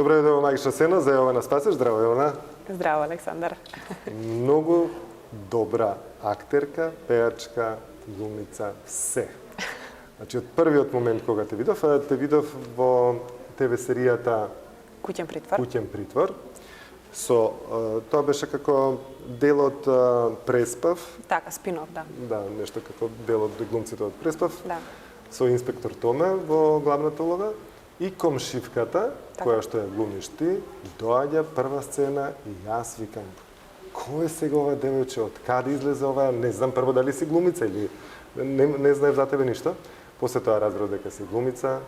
Добре дојде во Магична сцена за Јована Спасич. Здраво, Јована. Здраво, Александар. Многу добра актерка, пеачка, глумица, се. Значи, од првиот момент кога те видов во ТВ серијата Куќен притвор. Куќен притвор. Тоа беше како дел од Преспав. Така, спин-оф, да. Да, нешто како дел од глумците од Преспав. Да. Со инспектор Томе во главната улога и комшивката, така, која што ја глумиш ти, доаѓа прва сцена и јас викам, кој е сега ова девојче, од каде излезе ова, не знам прво дали си глумица или не знаев за тебе ништо. После тоа разбрав дека си глумица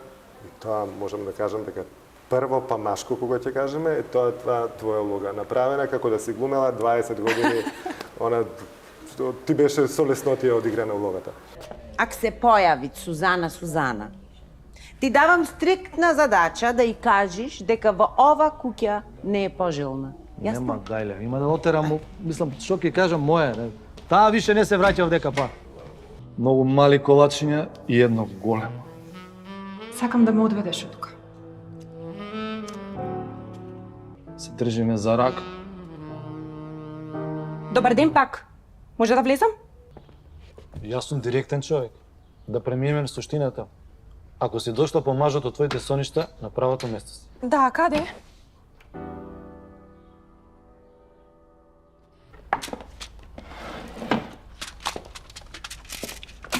и тоа можам да кажам дека прво па машко кога ќе кажеме е тоа твоја улога направена како да си глумела 20 години. Ти беше со леснотија одиграна улогата. Ако се појави Сузана, ти давам стриктна задача да и кажеш дека во ова куќа не е пожелна. Јасно? Нема, дајле, има да отерам, мислам, што ќе кажам моја, не. Таа више не се враќа во ДКП. Многу мали колачиња и едно големо. Сакам да ме одведеш од тука. Се држиме за рака. Добар ден пак. Може да влезам? Јас сум директен човек. Да преминеме суштината. Ако си дошла по мажот од твоите соништа, на правото место си. Да, каде?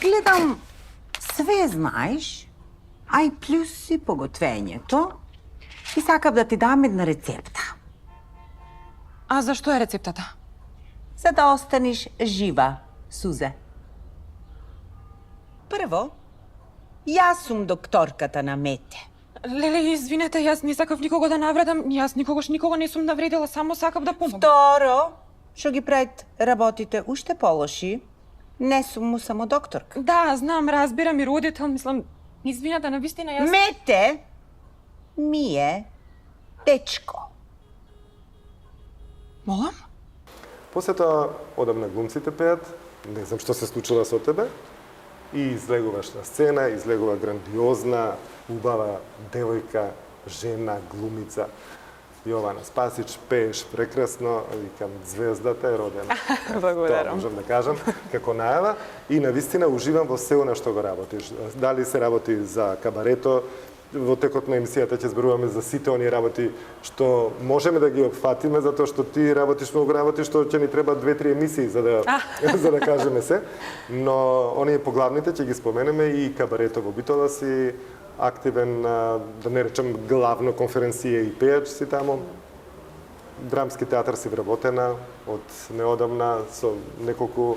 Гледам, све знаеш, а и плюс и поготвењето. И сакам да ти дам една рецепта. А зашто е рецептата? За да останеш жива, Сузе. Прво, јас сум докторката на Мете. Леле, извинете, јас не сакав никого да навредам, јас никого не сум навредила, само сакав да помогам. Второ, што ги правит работите уште полоши, не сум му само докторка. Да, знам, разбирам и родител, мислам, извинете, навистина јас... Мете ми е дечко. Молам? После тоа одам на глумците пеат, не знам што се случило со тебе, и излегуваш на сцена, излегува грандиозна, убава девојка, жена, глумица. Јована Спасич, пееш прекрасно, викам, звездата е родена. Благодарам. Тоа можам да кажам, како најава. И навистина уживам во се она што го работиш. Дали се работи за кабарето, во текот на емисијата ќе зборуваме за сите оние работи што можеме да ги опфатиме, затоа што ти работиш многу работи што ќе ни треба 2-3 емисии за да кажеме се. Но оние поглавните ќе ги споменеме и кабарето во Битола си активен, да не речем главно конференција и пејач си таму. Драмски театар си вработена од неодамна со неколку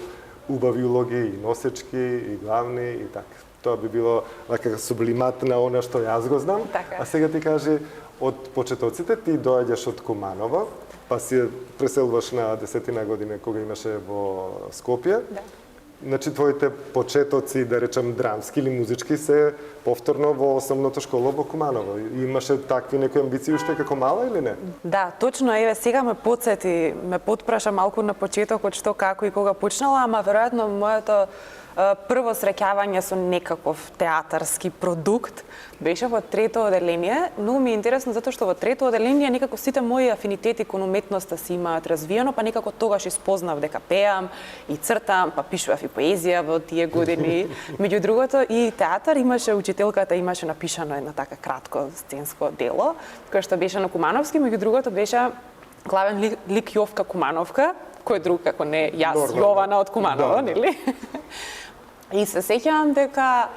убави улоги и носечки и главни и така. Тоа би било така сублимат на она што јас го знам. Така. А сега ти кажи, од почетоците ти доаѓаш од Куманово, па си преселуваш на 10 година кога имаше во Скопје. Да. Значи, твоите почетоци, да речем, драмски или музички се повторно во основната школа во Куманово. Имаше такви некои амбиции уште како мала или не? Да, точно, еве сега ме потсети, ме потпраша малку на почетокот што како и кога почнала, ама веројатно моето прво среќавање со некаков театарски продукт беше во трето оделение. Многу ми е интересно затоа што во трето оделение некако сите мои афинитети кон уметноста си имаат развиено, па некако тогаш испознав дека пеам и цртам, па пишував и поезија во тие години. Меѓу другото и театар учителката имаше напишано една така кратко сценско дело, кое што беше на Кумановски, меѓу другото беше главен лик Јовка Кумановка, кој друг како не јас, Јована од Куманово, нели? И се сеќавам дека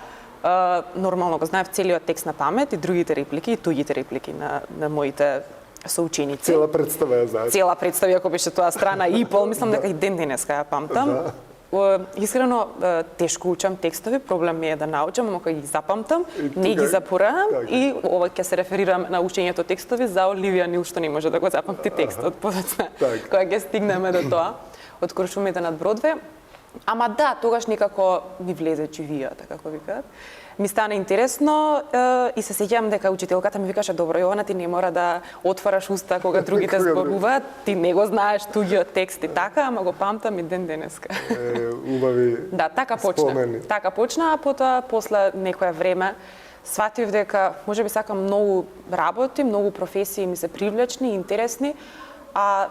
нормално го знаев целиот текст на памет и другите реплики и туѓите реплики на моите соученици. Цела представа ја знаеш. Цела представа, ако беше тоа страна и пол, мислам дека и ден денеска ја памтам. Искрено тешко учам текстови, проблем ми е да научам, ама кога ги запамтам, не ги запоравам и ова ќе се реферирам на учењето текстови за Оливија Нил што не може да го запамти текстот подоцна. Кога ќе стигнеме до тоа од куршумите над Бродве. Ама да, тогаш некако ми влезе чивијата, како викаат. Ми стана интересно и се сеќавам дека учителката ми викаше: "Добро, Јована, ти не мора да отвараш уста кога другите зборуваат, ти не го знаеш туѓиот текст и така, ама го памтам и ден денеска." Убави. Да, така почна. Спомени. Така почна, а потоа после некое време сватив дека можеби сакам многу работи, многу професии ми се привлечни и интересни, а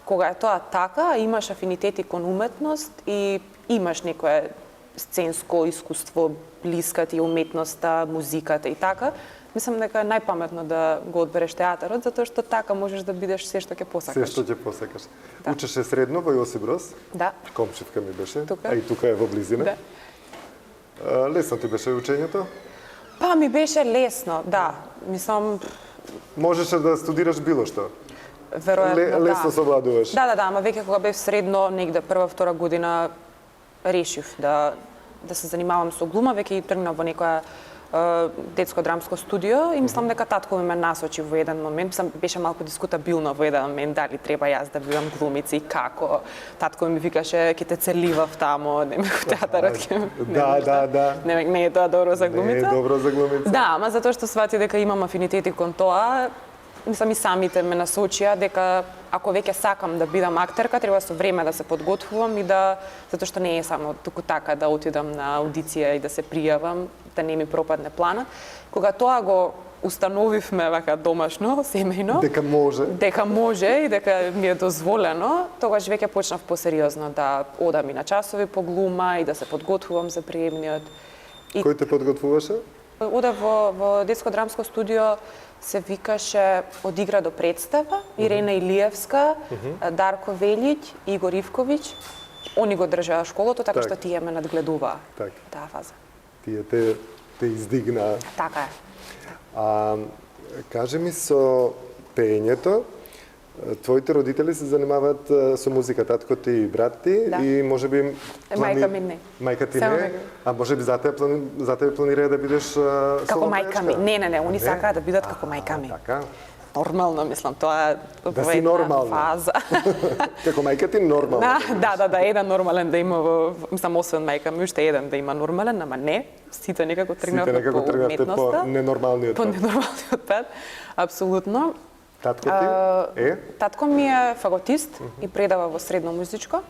кога е тоа така, имаш афинитет кон уметност и имаш некое сценско искуство, блиска ти уметноста, музиката и така, мислам дека е најпаметно да го одбереш театарот, затоа што така можеш да бидеш се што ќе посакаш. Се што ќе посакаш. Да. Учеше средно во Јосип Брос? Да. Комшивка ми беше, Тука. а и тука е во близина. Да. Лесно ти беше учењето? Па ми беше лесно, да. Мислам, Можеше да студираш било што? веројатно Лесно да. се обладуваш. Да, ама веќе кога бев средно, негде прва, втора година, решив да се занимавам со глума, веќе и тргнав во некоја детско драмско студио и мислам дека татко ме насочи во еден момент, мислам беше малку дискутабилно во еден момент дали треба јас да бидам глумица и како. Татко ми викаше ќе те целивав тамо, не ме театарот ќе. Да. Не е тоа добро за глумица. Не е добро за глумица. Да, ама затоа што свати дека имам афинитети кон тоа, мислам и самите ме насочија дека ако веќе сакам да бидам актерка, треба со време да се подготвувам и да, затоа што не е само туку така да отидам на аудиција и да се пријавам, да не ми пропадне планот. Кога тоа го установивме вака домашно, семејно, дека може и дека ми е дозволено, тогаш веќе почнав посериозно да одам и на часови по глума и да се подготвувам за приемниот. Кој те подготвуваше? Одев во детско драмско студио, се викаше Од игра до представа, Ирена Илиевска, Дарко Велиќ, Игор Ивковиќ. Они го држаа школото, така што тие ме надгледуваа. Таа фаза. Тие те издигнаа. Така е. Кажи ми со пеењето, твоите родители се занимаваат со музика, татко ти и брат ти, да. И можеби мајка ми не. Мајка ти не, а можеби затоа планира да бидеш како мајка ми. Не, они сакаат да бидат како мајка ми. Така. Нормално, мислам, тоа е да си нормална фаза. Како мајка ти нормална. Да, еден нормален да има мислам освен мајка ми, уште еден да има нормален, ама не, сите некако тргнавме по уметноста. По ненормалниот пат. По ненормалниот пат, апсолутно. Татко ти е? Татко ми е фаготист и предава во средно музичко.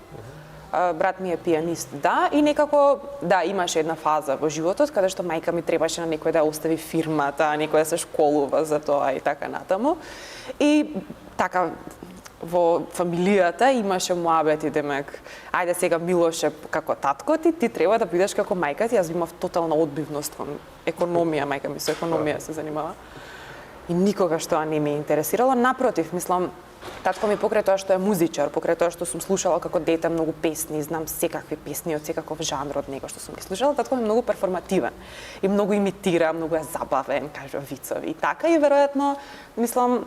Брат ми е пианист, да, и некако, да, имаше една фаза во животот каде што мајка ми требаше на некој да остави фирмата, некој да се школува за тоа и така натаму. И така, во фамилијата имаше муабети, демек, ајде сега Милоше како татко ти треба да бидеш како мајка ти, јас имав тотална одбивност во економија, мајка ми со економија се занимава. И никогаш тоа не ме интересирало, напротив, мислам, татко ми покрај тоа што е музичар, покрај тоа што сум слушала како дете многу песни, знам секакви песни од секаков жанр од него што сум ги слушала, татко ми е многу перформативен и многу имитира, многу е забавен, кажува вицови и така и веројатно, мислам,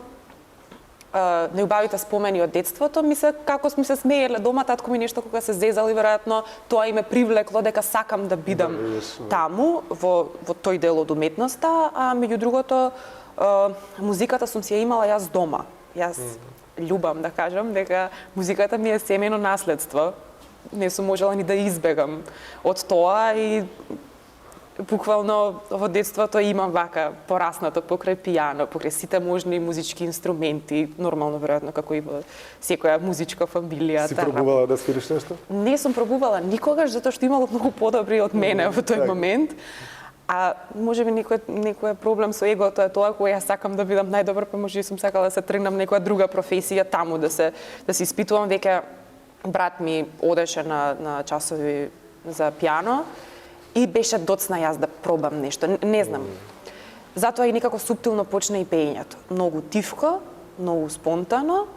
најубавите спомени од детството, како сме се смееле дома, татко ми нешто кога се зезал и веројатно тоа и ме привлекло дека сакам да бидам таму во тој дел од уметноста, а меѓу другото музиката сум си ја имала јас дома. Јас љубам да кажам дека музиката ми е семено наследство. Не сум можела ни да избегам од тоа и буквално во детството имам вака пораснато покрај пијано, покрај сите можни музички инструменти, нормално веројатно како и во секоја музичка фамилија. Си пробувала да свириш нешто? Не сум пробувала никогаш затоа што имало многу подобри од мене во тој момент. А можеби некој проблем со егото е тоа кога јас сакам да бидам најдобар, па може и сум сакала да се тргнам некоја друга професија таму да се испитувам. Веќе брат ми одеше на часови за пијано и беше доцна јас да пробам нешто, не знам. Затоа и некако суптилно почна и пеењето. Многу тивко, многу спонтано,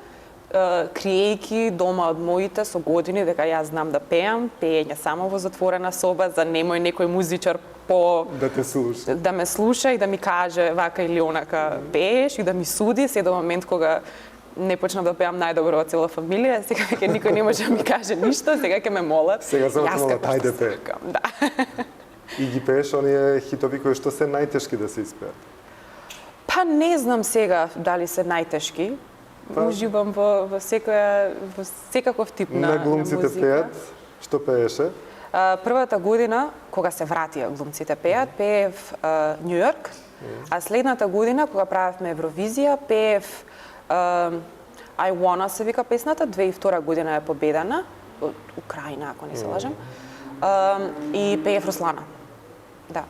криејки дома од моите со години дека јас знам да пеам, пеење само во затворена соба, за немој некој музичар да те слуша. Да ме слуша и да ми каже вака или онака пееш и да ми суди, се до момент кога не почнав да пеам најдобро од цела фамилија, сега веќе никој не може да ми каже ништо, сега ќе ме молат. Сега само ќе молат, ајде пее. Да. И ги пееш оние хитови кои што се најтешки да се испеат? Па не знам сега дали се најтешки. Уживам во секаков тип на музика. На глумците пеат, што пееше? Првата година, кога се вратија глумците пеат, пеев Нью Йорк, а следната година, кога правевме Евровизија, пеев I Wanna се вика песната, 2002 година е победена, од Украина, ако не се лажам, и пеев Руслана. Да.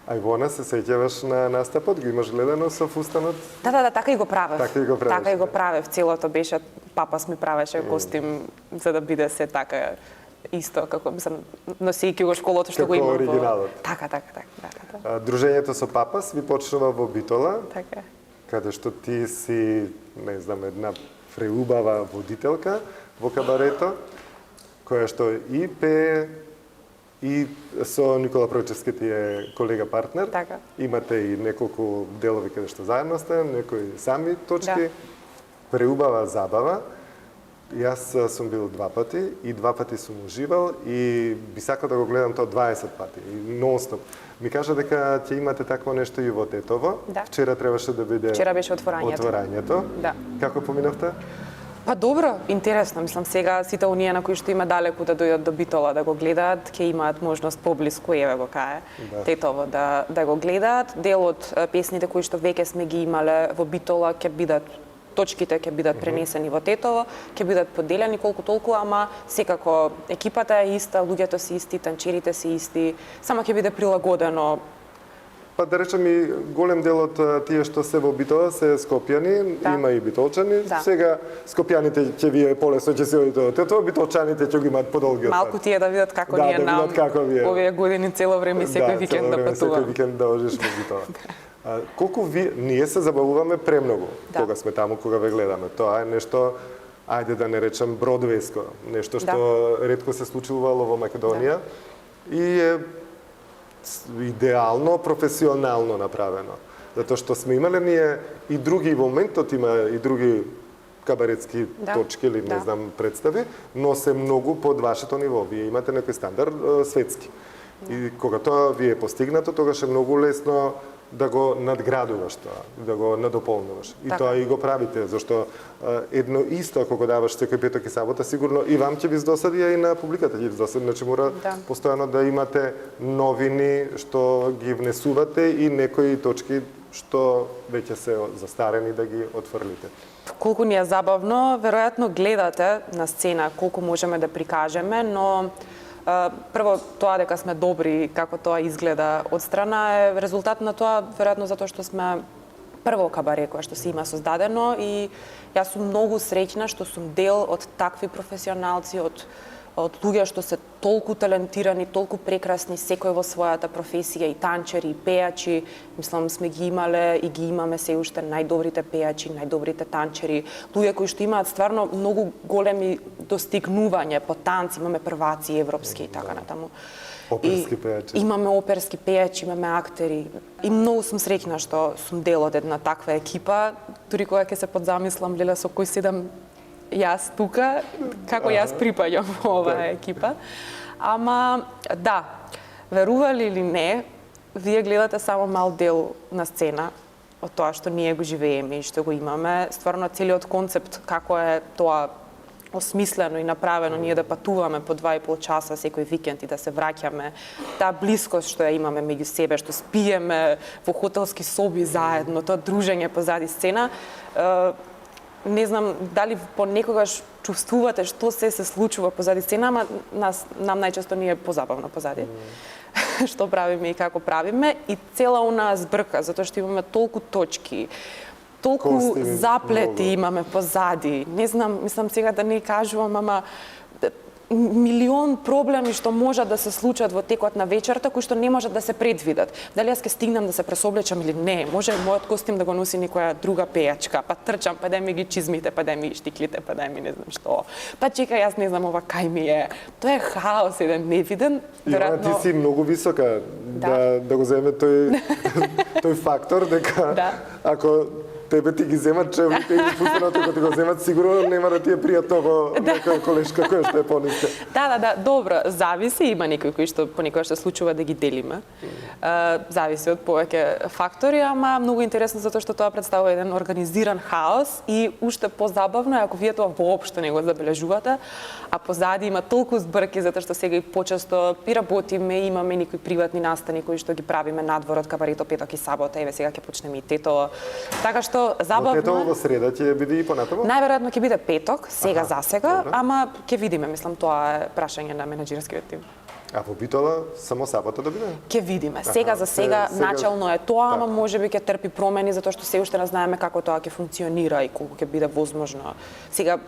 А Ивона, се сеќаваш на настапот? Го имаш гледано со фустанот? Да, така и го правев. Така и го правиш, Така и го да. правев. Целото беше, папас ми правеше костим за да биде се така исто како мислам носејќи го школото што Како го имам. оригиналот. Така. Дружењето со Папас ви почнува во Битола, Така. каде што ти си, не знам, една преубава водителка во кабарето, која што и пее, и со Никола Пројчевски ти е колега партнер. Така. Имате и неколку делови каде што заедно сте, некои сами точки. Да. Преубава забава. Јас сум бил 2 пати и 2 пати сум уживал и би сакал да го гледам тоа 20 пати и нонстоп. Ми кажа дека ќе имате такво нешто и во Тетово. Да. Вчера требаше да биде Вчера беше отворањето. Да. Како поминавте? Па добро, интересно. Мислам сега сите оние на кои што има далеку да дојдат до Битола да го гледаат, ќе имаат можност поблиску, еве го кае, Да. Тетово да го гледаат. Дел од песните кои што веќе сме ги имале во Битола ќе бидат точките ќе бидат пренесени во Тетово, ќе бидат поделени колку толку, ама секако екипата е иста, луѓето се исти, танчерите се исти, само ќе биде прилагодено. Па да речем и голем дел од тие што се во Битола се скопјани, Да. има и битолчани. Да. Сега скопјаните ќе ви е полесно ќе се одите до Тетово, битолчаните ќе го имаат подолги од Малку тие да видат како Да, ние да нам видат како ви е. овие години цело време секој викенд да Секој патуваме. викенд да одиш во Битола. Колку ние се забавуваме премногу Да. кога сме таму, кога ве гледаме. Тоа е нешто, ајде да не речем бродвејско, нешто што ретко се случувало во Македонија и е идеално, професионално направено. Затоа што сме имале ние и други моментот има и други кабаретски точки или не знам представи, но се многу под вашето ниво. Вие имате некој стандард светски. И кога тоа ви е постигнато, тогаш е многу лесно да го надградуваш тоа, да го надополнуваш. И тоа и го правите, зашто едно исто ако го даваш секој петок и сабота, сигурно и вам ќе ви издосади, а и на публиката ќе ви издосади. Значи мора постојано да имате новини што ги внесувате и некои точки што веќе се застарени да ги отфрлите. Колку ни е забавно, веројатно гледате на сцена колку можеме да прикажеме, но прво тоа дека сме добри, како тоа изгледа од страна е резултат на тоа веројатно затоа што сме прво кабаре кое што се има создадено и јас сум многу среќна што сум дел од такви професионалци, од луѓе што се толку талентирани, толку прекрасни, секој во својата професија, и танчери, и пејачи. Мислам, сме ги имале и ги имаме се уште најдобрите пејачи, најдобрите танчери, луѓе кои што имаат стварно многу големи достигнувања по танци, имаме прваци европски и така натаму. Оперски пејачи. Имаме оперски пејачи, имаме актери. И многу сум среќна што сум дел од една таква екипа, дури кога ќе се подзамислам, леле, со кој седам јас тука, како јас припаѓам во оваа екипа. Ама, да, верували или не, вие гледате само мал дел на сцена од тоа што ние го живееме и што го имаме. Стварно, целиот концепт, како е тоа осмислено и направено, ние да патуваме по 2,5 часа секој викенд и да се враќаме, таа блискост што ја имаме меѓу себе, што спиеме во хотелски соби заедно, тоа дружење позади сцена, не знам дали понекогаш чувствувате што се случува позади сцена, ама нам најчесто ни е позабавно позади. Што правиме и како правиме и цела онаа збрка, затоа што имаме толку точки, толку Костими, заплети многу. имаме позади. Не знам, мислам сега да не кажувам, ама милион проблеми што можат да се случат во текот на вечерта, кои што не можат да се предвидат. Дали јас ќе стигнам да се пресоблечам или не, може мојот костим да го носи некоја друга пејачка, па трчам, па дај ми ги чизмите, па дај ми ги штиклите, па дај ми не знам што. Па чекај, јас не знам ова кај ми е. Тоа е хаос еден невиден, Ивана, ти си многу висока да го земе тој фактор дека ако тебе ти ги земат чевлите и пустаното кога ти го земат, сигурно нема да ти е пријатно во некоја колешка која што е пониска. Да, добро, зависи, има некои кои што понекогаш се случува да ги делиме. Зависи од повеќе фактори, ама многу интересно затоа што тоа представува еден организиран хаос и уште позабавно е ако вие тоа воопшто не го забележувате, а позади има толку збрки затоа што сега и почесто и работиме, имаме некои приватни настани кои што ги правиме надвор од кабарето петок и сабота, еве сега ќе почнеме и Тетово. Така што забавно. Тетово во среда ќе биде и понатаму? Најверојатно ќе биде петок, сега за сега, ама ќе видиме, мислам тоа е прашање на менаџерскиот тим. А во Битола само сабота да биде? Ќе видиме. Сега за сега начално е тоа, ама Така. можеби ќе трпи промени затоа што се уште не знаеме како тоа ќе функционира и колку ќе биде возможно. Сега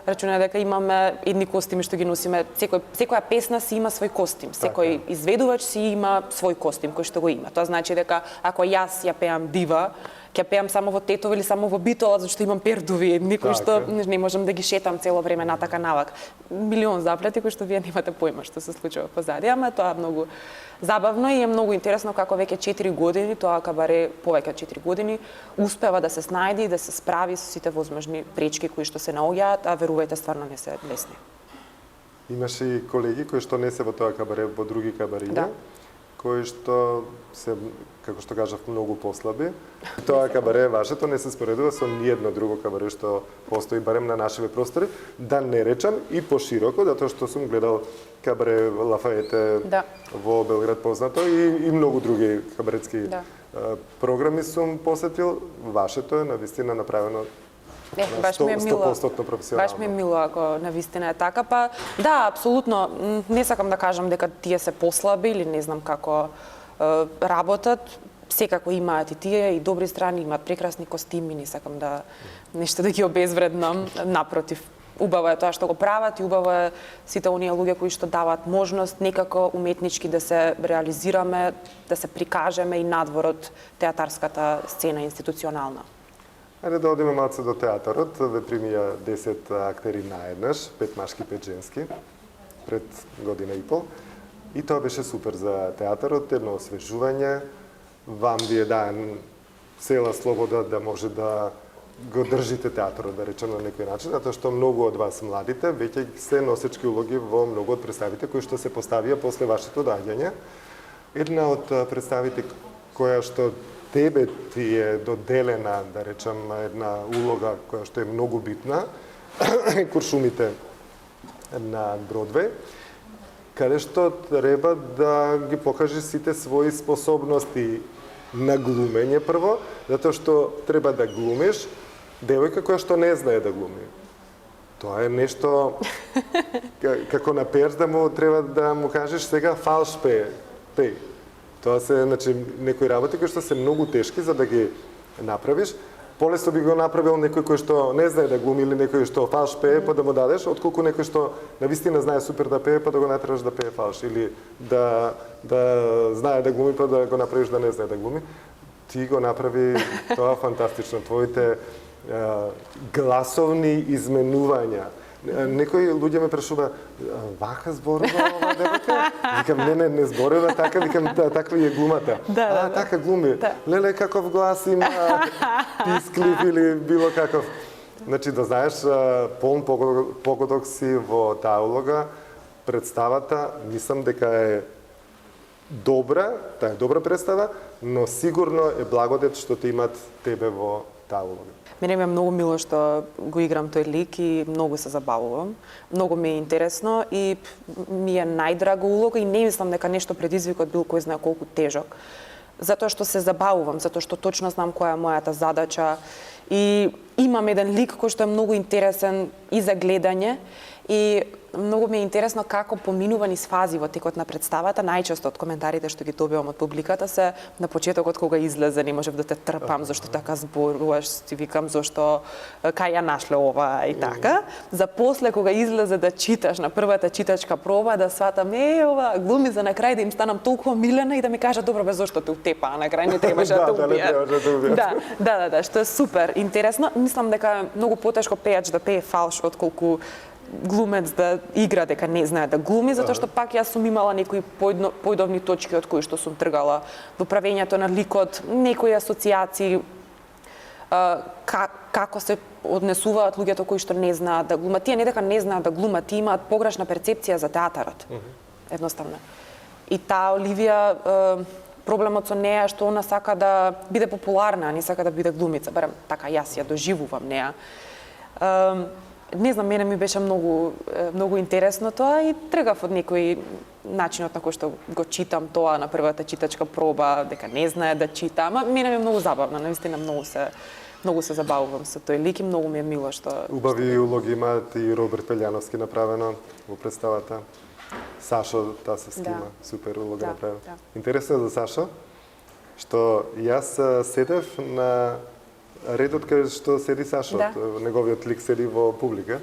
рачунај дека имаме едни костими што ги носиме, секоја песна си има свој костим, секој изведувач си има свој костим кој што го има. Тоа значи дека ако јас ја пеам дива, ќе пеам само во Тетово или само во Битола, зашто имам пердови, никој што не можам да ги шетам цело време натака навак. Милион заплети кои што вие немате појма што се случува позади, ама тоа е многу забавно и е многу интересно како веќе 4 години, тоа кабаре повеќе од 4 години, успева да се снајди и да се справи со сите возможни пречки кои што се наоѓаат, а верувајте стварно не се лесни. Имаше и колеги кои што не се во тоа кабаре, во други кабариња, кои што се, како што кажав, многу послаби. Тоа кабаре вашето не се споредува со ниедно друго кабаре што постои барем на нашиве простори, да не речам и пошироко, затоа што сум гледал кабаре Лафаете во Белград познато и многу други кабаретски програми сум посетил. Вашето е навистина направено Баш ми е мило. 100% професионално. Баш ми е мило ако навистина е така, па да, апсолутно, не сакам да кажам дека тие се послаби или не знам како работат. Секако имаат и тие и добри страни, имаат прекрасни костими, не сакам да нешто да ги обезвреднам, напротив. Убаво е тоа што го прават и убаво е сите оние луѓе кои што даваат можност некако уметнички да се реализираме, да се прикажеме и надвор од театарската сцена институционална. Ајде да одиме малце до театарот. Ве примија 10 актери наеднаш, 5 машки, 5 женски, пред година и пол. И тоа беше супер за театарот, едно освежување. Вам ви е даен цела слобода да може да го држите театарот, да речем на некој начин, затоа што многу од вас младите веќе се носечки улоги во многу од представите кои што се поставија после вашето доаѓање. Една од представите која што тебе ти е доделена, да речем, една улога која што е многу битна, Куршумите на Бродвеј, каде што треба да ги покажеш сите своји способности на глумење прво, затоа што треба да глумиш девојка која што не знае да глуми. Тоа е нешто како на перс да му треба да му кажеш сега фалш пеј. Тоа се, значи, некои работи кои што се многу тешки за да ги направиш. Полесно би го направил некој кој што не знае да глуми или некој што фалш пее, па да му дадеш, отколку некој што навистина знае супер да пее, па да го натераш да пее фалш, или да знае да глуми, па да го направиш да не знае да глуми. Ти го направи тоа фантастично. Твоите гласовни изменувања. Некои луѓе ме прашува, вака зборува ова девојка? Викам, не зборува така, викам, таква е глумата. Така глуми. Леле, каков глас има, писклив или било каков. Значи, да знаеш, полн погодок си во таа улога. Представата, мислам дека е добра, таа е добра представа, но сигурно е благодет што те имат тебе во таа улога. Мене ми е многу мило што го играм тој лик и многу се забавувам. Многу ми е интересно и ми е најдрага улога и не мислам дека нешто предизвикот бил кој знае колку тежок. Затоа што се забавувам, затоа што точно знам која е мојата задача и имам еден лик кој што е многу интересен и за гледање и многу ми е интересно како поминува низ фази во текот на представата. Најчесто од коментарите што ги добивам од публиката се на почетокот кога излезе, не можев да те трпам, зашто така зборуваш, ти викам зашто кај ја нашле ова и така. За после кога излезе да читаш на првата читачка проба, да сватам ова глуми за на крај да им станам толкова милена и да ми кажат добро бе зошто те утепа, а на крај не требаше да те убијат. Да, што е супер интересно. Мислам дека е многу потешко пејач да пее фалш отколку глумец да игра дека не знае да глуми, затоа што пак јас сум имала некои појдовни точки од кои што сум тргала во правењето на ликот, некои асоциации, како се однесуваат луѓето кои што не знаат да глумат. Тие не дека не знаат да глумат, тие имаат погрешна перцепција за театарот. Едноставно. И таа Оливија, проблемот со неа е што она сака да биде популарна, а не сака да биде глумица. Барем така јас ја доживувам неа. Не знам, мене ми беше многу интересно тоа и тргав од некој начинот на кој што го читам тоа на првата читачка проба, дека не знае да чита, ама мене ми е многу забавно, навистина многу се забавувам со тој лик и многу ми е мило што... Убави улоги имаат и Роберт Пелјановски направено во представата. Сашо Тасовски Да. има супер улога Да, направил. да. Интересно е за Сашо, што јас седев на редот кај што седи Сашо, Да. неговиот лик седи во публика.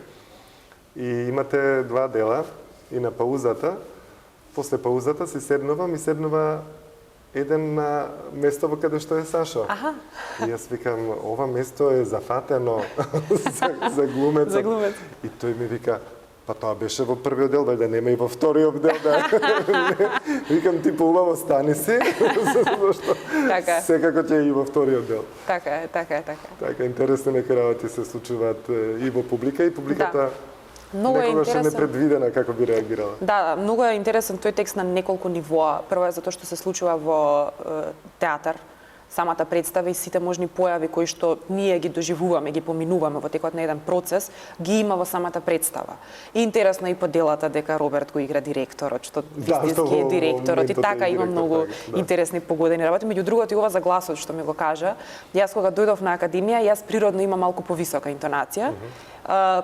И имате два дела и на паузата, после паузата си седнувам и седнува еден на место во каде што е Сашо. Аха. И јас викам, ова место е зафатено за глумецот. За глумец. И тој ми вика, па тоа беше во првиот дел, бе, да нема и во вториот дел, да. Викам, ти поубаво стани си, зашто Така е. секако ќе е и во вториот дел. Така е. Така, интересни некои работи се случуваат и во публика, и публиката Многу е некогаш е интересен. непредвидена како би реагирала. Да, многу е интересен тој текст на неколку нивоа. Прво е затоа што се случува во театар, самата представа и сите можни појави кои што ние ги доживуваме, ги поминуваме во текот на еден процес, ги има во самата представа. И интересно и по делата дека Роберт го игра директорот, што вистински што е во директорот и моментот е така има директор, многу така, да. интересни погодени работи. Меѓу другото и ова за гласот што ми го кажа, јас кога дојдов на академија, јас природно имам малку повисока интонација.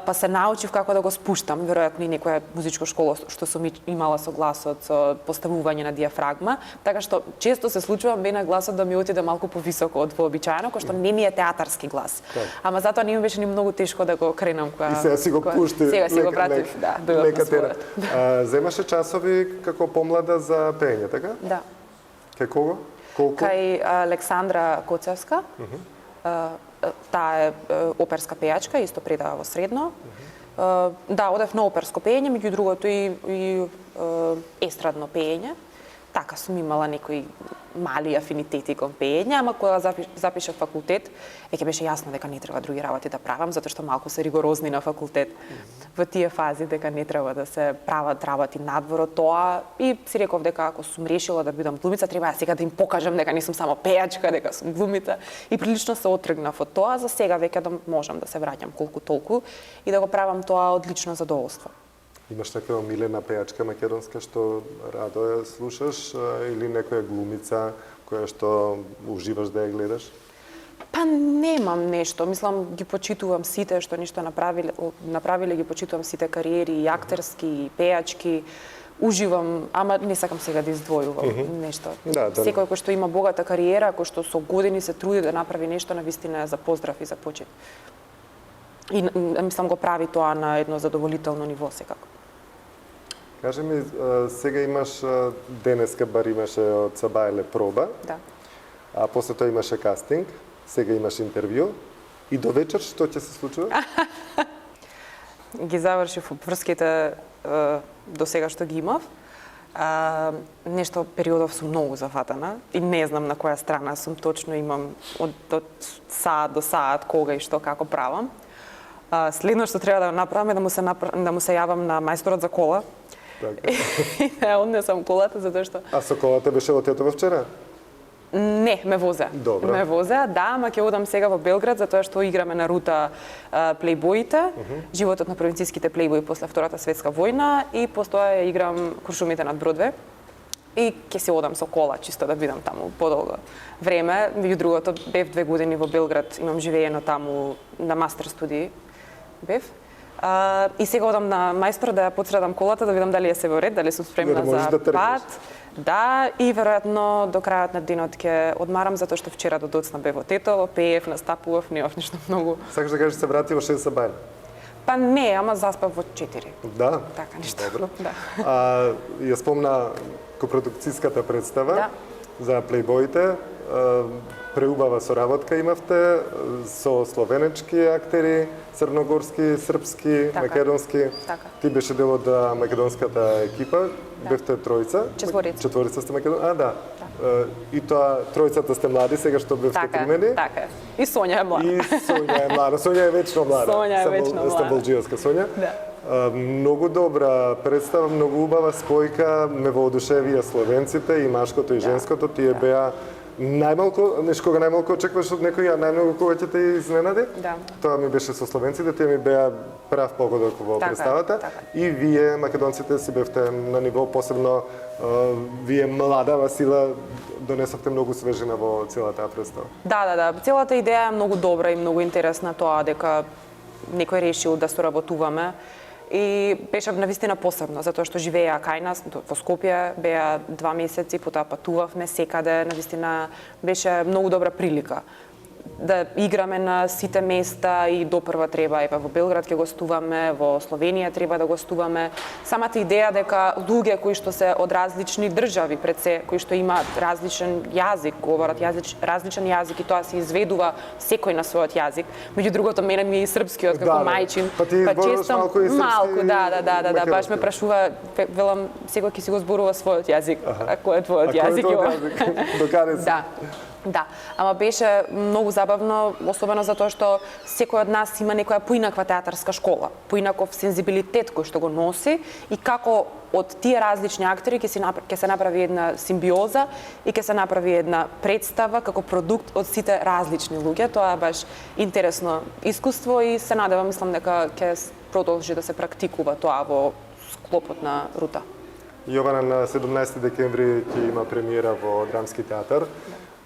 Па се научив како да го спуштам, веројатно и некоја музичко школа што сум имала со гласот, со поставување на диафрагма, така што често се случува мене гласот да ми отиде малку повисоко од вообичаено, кој што не ми е театарски глас. Ама затоа не ми беше ни многу тешко да го кренам кога. И сега си го пушти. Сега си го пратив, да, дојдов на лека тера. својот. Земаше часови како помлада за пеење, така? Да. Кај кого? Колку? Кај Александра Коцевска. Таа е оперска пејачка, исто предава во средно. Да, одев на оперско пеење, меѓу другото и естрадно пеење. Така сум имала некои мали афинитети кон пеење, ама кога запишав факултет, веќе беше јасно дека не треба други работи да правам, затоа што малку се ригорозни на факултет во тие фази, дека не треба да се прават работи надвор од тоа. И си реков дека ако сум решила да бидам глумица, треба сега да им покажам дека не сум само пејачка, дека сум глумица. И прилично се отргнав од тоа, за сега веќе да можам да се враќам колку толку и да го правам тоа од лично задоволство. Имаш некоја омилена пејачка македонска што радо ја слушаш или некоја глумица која што уживаш да ја гледаш? Па немам нешто, мислам ги почитувам сите што нешто направиле, ги почитувам сите кариери, и актерски, и пејачки. Уживам, ама не сакам сега да издвојувам нешто. Да. Секој кој што има богата кариера, кој што со години се труди да направи нешто, навистина е за поздрав и за почит. И мислам го прави тоа на едно задоволително ниво секако. Кажи ми, сега имаш, денеска бар имаше од Сабајле проба, Да. а после тоа имаше кастинг, сега имаш интервју и до вечер што ќе се случува? Ги завршив обврските до сега што ги имав. Нешто периодов сум многу зафатана и не знам на која страна сум точно, имам од саат до саат кога и што како правам. Следно што треба да направам е да му се јавам на мајсторот за кола. Така. И да однесам колата затоа што А со колата беше во Тетово вчера? не, ме возе. Добро. Ме возе, да, ама ќе одам сега во Белград затоа што играме на рута плейбоите, животот на провинцијските плейбои после Втората светска војна и постоја ја играм Куршумите над Бродве. И ќе се одам со кола, чисто да бидам таму подолго време. Меѓу другото, бев 2 години во Белград, имам живеено таму на мастер студии. Бев. И сега одам на мајстор да ја потсредам колата, да видам дали е се во ред, дали сум спремна Да можеш за да тргнеш. пат. Да, и веројатно до крајот на денот ќе одмарам, затоа што вчера до доцна бев во Тетово, пеев, настапував, немав ништо многу. Сакаш да кажеш се врати во 6 Сабајле? Па не, ама заспав во 4. Да. Така ништо. Добро. Да. Ја спомна копродукцијската представа Да. за плейбоите. Преубава соработка имавте со словенечки актери, црногорски, српски, Така. македонски. Така. Ти беше дел од македонската екипа, бевте тројца. Четворица. Четворица сте македон. Да. И тоа тројцата сте млади, сега што бевте Така е, тримени. така е. И Сонја е млада. И Сонја е млада. Сонја е вечно млада. Сонја е вечно млада. Стамболџијовска Сонја. Да. Многу добра представа, многу убава спојка, ме воодушевија словенците и машкото и женското. Тие беа најмалку, кога најмалку очекуваш од некој, а најмногу кога ќе те изненади. Да. Тоа ми беше со словенците, тие ми беа прав погодок во Така е, представата. така И вие, македонците, си бевте на ниво, посебно вие млада Васила, донесовте многу свежина во целата представа. Да. Целата идеја е многу добра и многу интересна, тоа дека некој решил да соработуваме и беше навистина посебно, затоа што живееа кај нас, во Скопје, беа 2 месеци, потоа патувавме секаде, навистина беше многу добра прилика да играме на сите места и допрва треба, еве во Белград ќе гостуваме, во Словенија треба да гостуваме. Самата идеја дека луѓе кои што се од различни држави, пред се, кои што имаат различен јазик, говорат различен јазик и тоа се изведува секој на својот јазик. Меѓу другото, мене ми е и српскиот како мајчин. Па ти зборуваш малку и српски. Малку, да, баш ме прашува, велам, секој ќе си го зборува својот јазик. А кој е твојот јазик? Докаде си? Да, ама беше многу забавно, особено затоа што секој од нас има некоја поинаква театарска школа, поинаков сензибилитет кој што го носи и како од тие различни актери ќе се направи една симбиоза и ќе се направи една представа како продукт од сите различни луѓе. Тоа е баш интересно искуство и се надевам, мислам дека ќе продолжи да се практикува тоа во склопот на Рута. Јована, на 17 декември ќе има премиера во Драмски театар,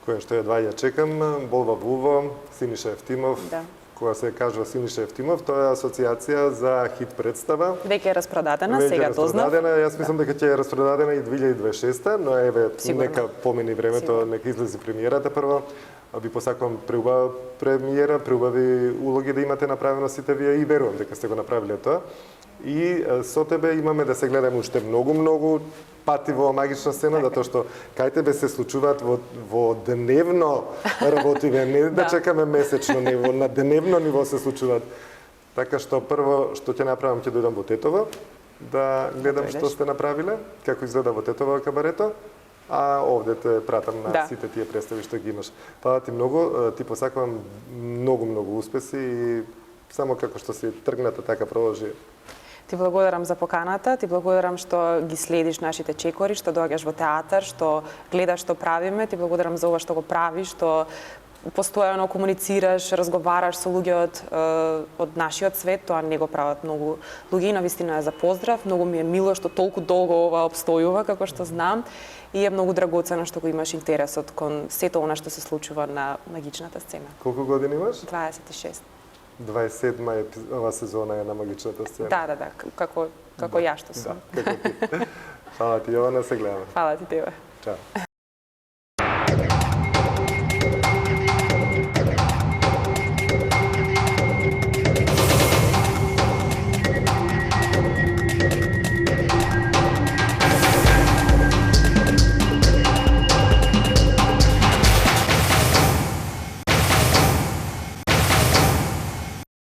која што едва ја чекам, Болва Вулво, Синиша Евтимов. Да. Кога се кажува Синиша Евтимов, тоа е асоциација за хит представа. Веќе е распродадена, сега дознав. Јас мислам дека ќе е распродадена и 2026, но еве, нека помени времето, нека излезе премиерата прво. Ви посакувам преубава премиера, преубави улоги да имате направено сите вие и верувам дека сте го направиле тоа. И со тебе имаме да се гледаме уште многу пати во магична сцена, затоа што кај тебе се случуваат во дневно работиве, не да чекаме месечно ниво, на дневно ниво се случуваат. Така што прво што ќе направам, ќе дојдам во Тетово, да гледам што сте направиле, како изгледа во Тетово кабарето, а овде те пратам на сите тие представи што ги имаш. Фала ти многу, ти посакувам многу успеси и само како што си тргната, така продолжи. Ти благодарам за поканата, ти благодарам што ги следиш нашите чекори, што доаѓаш во театар, што гледаш што правиме, ти благодарам за ова што го правиш, што постојано комуницираш, разговараш со луѓе од нашиот свет, тоа не го прават многу луѓе, навистина е за поздрав, многу ми е мило што толку долго ова обстојува, како што знам, и е многу драгоцено што го имаш интересот кон сето она што се случува на магичната сцена. Колку години имаш? 26. 27-ма ова сезона е на магичната сцена. Да, како ја што сум. Да, како ти. Фала ти, Јована, се гледаме. Фала ти тебе. Чао.